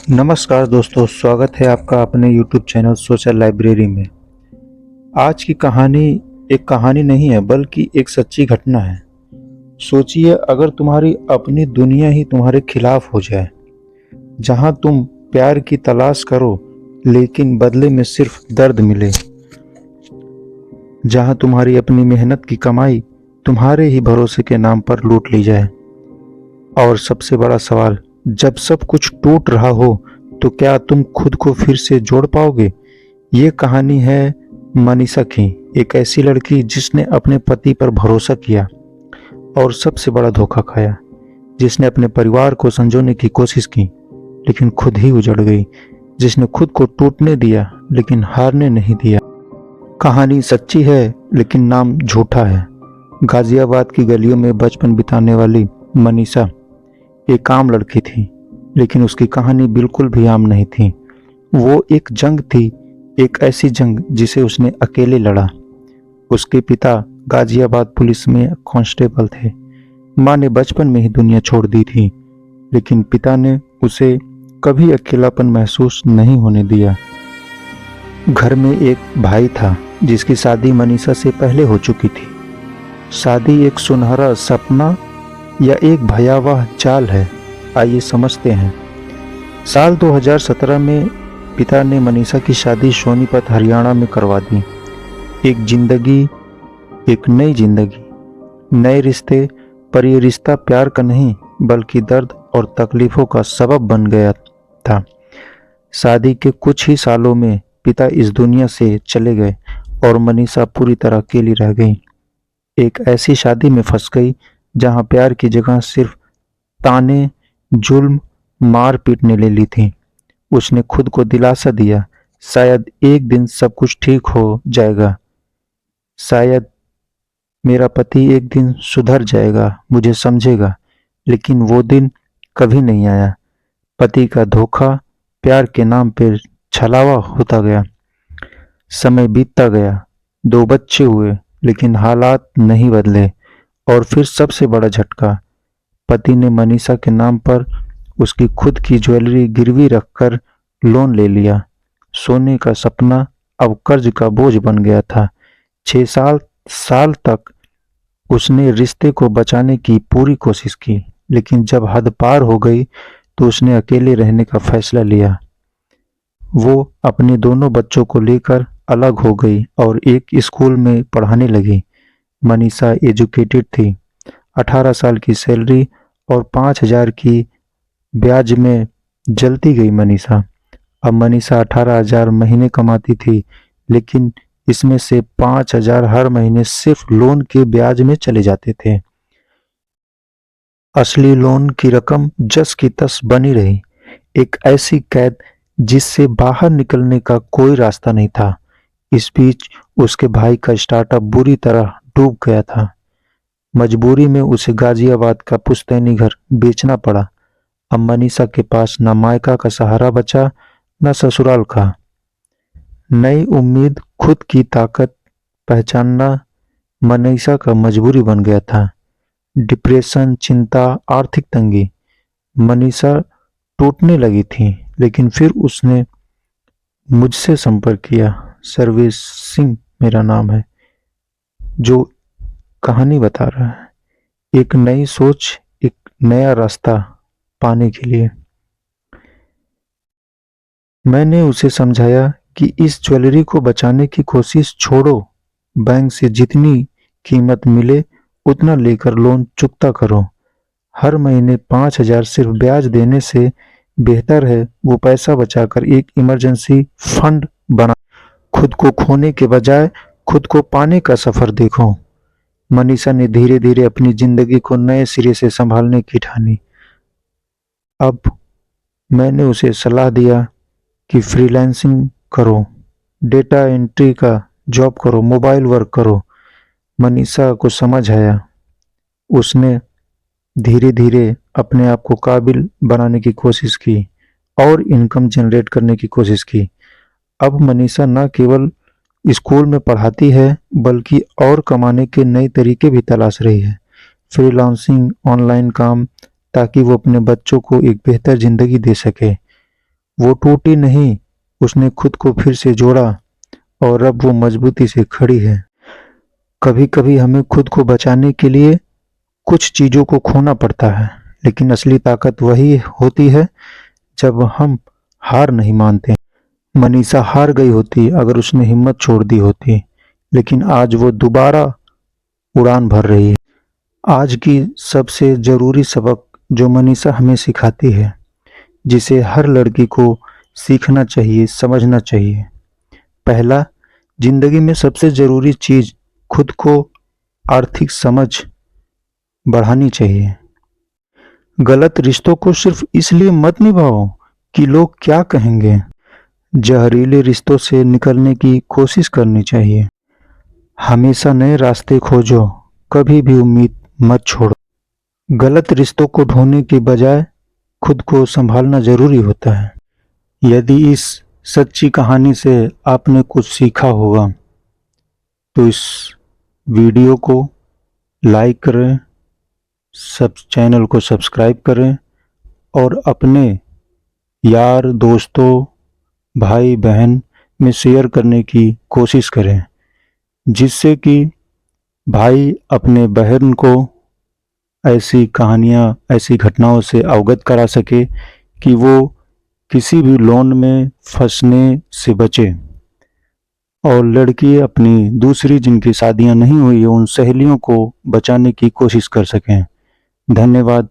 नमस्कार दोस्तों, स्वागत है आपका अपने YouTube चैनल सोशल लाइब्रेरी में। आज की कहानी एक कहानी नहीं है बल्कि एक सच्ची घटना है। सोचिए, अगर तुम्हारी अपनी दुनिया ही तुम्हारे खिलाफ हो जाए, जहां तुम प्यार की तलाश करो लेकिन बदले में सिर्फ दर्द मिले, जहां तुम्हारी अपनी मेहनत की कमाई तुम्हारे ही भरोसे के नाम पर लूट ली जाए। और सबसे बड़ा सवाल, जब सब कुछ टूट रहा हो तो क्या तुम खुद को फिर से जोड़ पाओगे? ये कहानी है मनीषा की, एक ऐसी लड़की जिसने अपने पति पर भरोसा किया और सबसे बड़ा धोखा खाया, जिसने अपने परिवार को संजोने की कोशिश की लेकिन खुद ही उजड़ गई, जिसने खुद को टूटने दिया लेकिन हारने नहीं दिया। कहानी सच्ची है लेकिन नाम झूठा है। गाजियाबाद की गलियों में बचपन बिताने वाली मनीषा एक आम लड़की थी, लेकिन उसकी कहानी बिल्कुल भी आम नहीं थी। वो एक जंग थी, एक ऐसी जंग जिसे उसने अकेले लड़ा। उसके पिता गाजियाबाद पुलिस में कांस्टेबल थे। माँ ने बचपन में ही दुनिया छोड़ दी थी, लेकिन पिता ने उसे कभी अकेलापन महसूस नहीं होने दिया। घर में एक भाई था जिसकी शादी मनीषा से पहले हो चुकी थी। शादी एक सुनहरा सपना या एक भयावह चाल है, आइए समझते हैं। साल 2017 में पिता ने मनीषा की शादी सोनीपत हरियाणा में करवा दी। एक जिंदगी, एक नई जिंदगी, नए रिश्ते, पर यह रिश्ता प्यार का नहीं बल्कि दर्द और तकलीफों का सबब बन गया था। शादी के कुछ ही सालों में पिता इस दुनिया से चले गए और मनीषा पूरी तरह अकेली रह गई। एक ऐसी शादी में फंस गई जहां प्यार की जगह सिर्फ ताने, जुल्म, मार पीट ने ले ली थी। उसने खुद को दिलासा दिया, शायद एक दिन सब कुछ ठीक हो जाएगा, शायद मेरा पति एक दिन सुधर जाएगा, मुझे समझेगा। लेकिन वो दिन कभी नहीं आया। पति का धोखा प्यार के नाम पर छलावा होता गया। समय बीतता गया, 2 बच्चे हुए, लेकिन हालात नहीं बदले। और फिर सबसे बड़ा झटका, पति ने मनीषा के नाम पर उसकी खुद की ज्वेलरी गिरवी रखकर लोन ले लिया। सोने का सपना अब कर्ज का बोझ बन गया था। 6 साल तक उसने रिश्ते को बचाने की पूरी कोशिश की, लेकिन जब हद पार हो गई तो उसने अकेले रहने का फैसला लिया। वो अपने दोनों बच्चों को लेकर अलग हो गई और एक स्कूल में पढ़ाने लगी। मनीषा एजुकेटेड थी, 18 साल की सैलरी और 5,000 की ब्याज में जलती गई मनीषा। अब मनीषा 18,000 महीने कमाती थी, लेकिन इसमें से 5,000 हर महीने सिर्फ लोन के ब्याज में चले जाते थे। असली लोन की रकम जस की तस बनी रही, एक ऐसी कैद जिससे बाहर निकलने का कोई रास्ता नहीं था। इस बीच उसके भाई का स्टार्टअप बुरी तरह डूब गया था। मजबूरी में उसे गाजियाबाद का पुश्तैनी घर बेचना पड़ा। अब मनीषा के पास न मायका का सहारा बचा, न ससुराल का। नई उम्मीद, खुद की ताकत पहचानना मनीषा का मजबूरी बन गया था। डिप्रेशन, चिंता, आर्थिक तंगी, मनीषा टूटने लगी थी। लेकिन फिर उसने मुझसे संपर्क किया। सर्वेश सिंह मेरा नाम है, जो कहानी बता रहा है, एक नई सोच, एक नया रास्ता पाने के लिए। मैंने उसे समझाया कि इस ज्वेलरी को बचाने की कोशिश छोड़ो, बैंक से जितनी कीमत मिले उतना लेकर लोन चुकता करो। हर महीने 5,000 सिर्फ ब्याज देने से बेहतर है वो पैसा बचाकर एक इमरजेंसी फंड बना। खुद को खोने के बजाय खुद को पाने का सफर देखो। मनीषा ने धीरे धीरे अपनी जिंदगी को नए सिरे से संभालने की ठानी। अब मैंने उसे सलाह दिया कि फ्रीलांसिंग करो, डेटा एंट्री का जॉब करो, मोबाइल वर्क करो। मनीषा को समझ आया। उसने धीरे धीरे अपने आप को काबिल बनाने की कोशिश की और इनकम जनरेट करने की कोशिश की। अब मनीषा न केवल स्कूल में पढ़ाती है बल्कि और कमाने के नए तरीके भी तलाश रही है। फ्रीलांसिंग, ऑनलाइन काम, ताकि वो अपने बच्चों को एक बेहतर जिंदगी दे सके। वो टूटी नहीं, उसने खुद को फिर से जोड़ा और अब वो मजबूती से खड़ी है। कभी कभी हमें खुद को बचाने के लिए कुछ चीजों को खोना पड़ता है, लेकिन असली ताकत वही होती है जब हम हार नहीं मानते। मनीषा हार गई होती अगर उसने हिम्मत छोड़ दी होती, लेकिन आज वो दोबारा उड़ान भर रही है। आज की सबसे जरूरी सबक जो मनीषा हमें सिखाती है, जिसे हर लड़की को सीखना चाहिए, समझना चाहिए। पहला, जिंदगी में सबसे जरूरी चीज खुद को आर्थिक समझ बढ़ानी चाहिए। गलत रिश्तों को सिर्फ इसलिए मत निभाओ कि लोग क्या कहेंगे। जहरीले रिश्तों से निकलने की कोशिश करनी चाहिए। हमेशा नए रास्ते खोजो, कभी भी उम्मीद मत छोड़ो। गलत रिश्तों को ढूंढने के बजाय खुद को संभालना जरूरी होता है। यदि इस सच्ची कहानी से आपने कुछ सीखा होगा तो इस वीडियो को लाइक करें, सब चैनल को सब्सक्राइब करें और अपने यार दोस्तों, भाई बहन में शेयर करने की कोशिश करें, जिससे कि भाई अपने बहन को ऐसी कहानियाँ, ऐसी घटनाओं से अवगत करा सके कि वो किसी भी लोन में फंसने से बचे और लड़की अपनी दूसरी जिनकी शादियां नहीं हुई है उन सहेलियों को बचाने की कोशिश कर सकें। धन्यवाद।